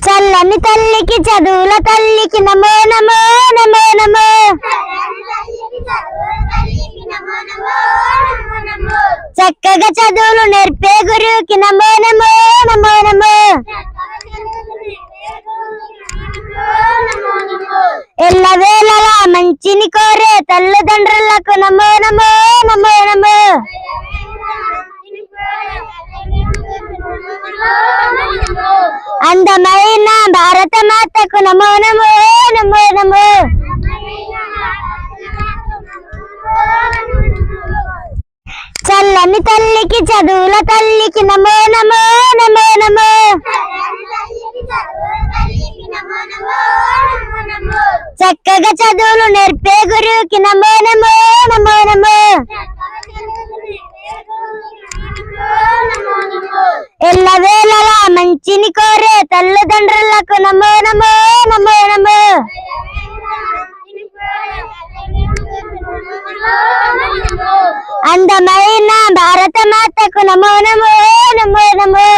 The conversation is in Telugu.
చల్లని తల్లికి చదువుల తల్లికి నమో నమో నమో నమో. చక్కగా చదువులు నేర్పే గురువుకి నమో నమో నమో నమో. ఎల్లవేళలా మంచిని కోరే తల్లిదండ్రులకు నమో నమో నమో నమో. అందమైన భారత మాతకు నమో నమో నమో నమో. చల్లని తల్లికి చదువుల తల్లికి నమో నమో నమో నమో. చక్కగా చదువులు నేర్పే గురువుకి నమో నమో నమో నమో. ఎల్లవేళలా మంచిని కోరే తల్లిదండ్రులకు నమో నమో నమో నమో. అందమైన భారత మాతకు నమో నమో నమో నమో.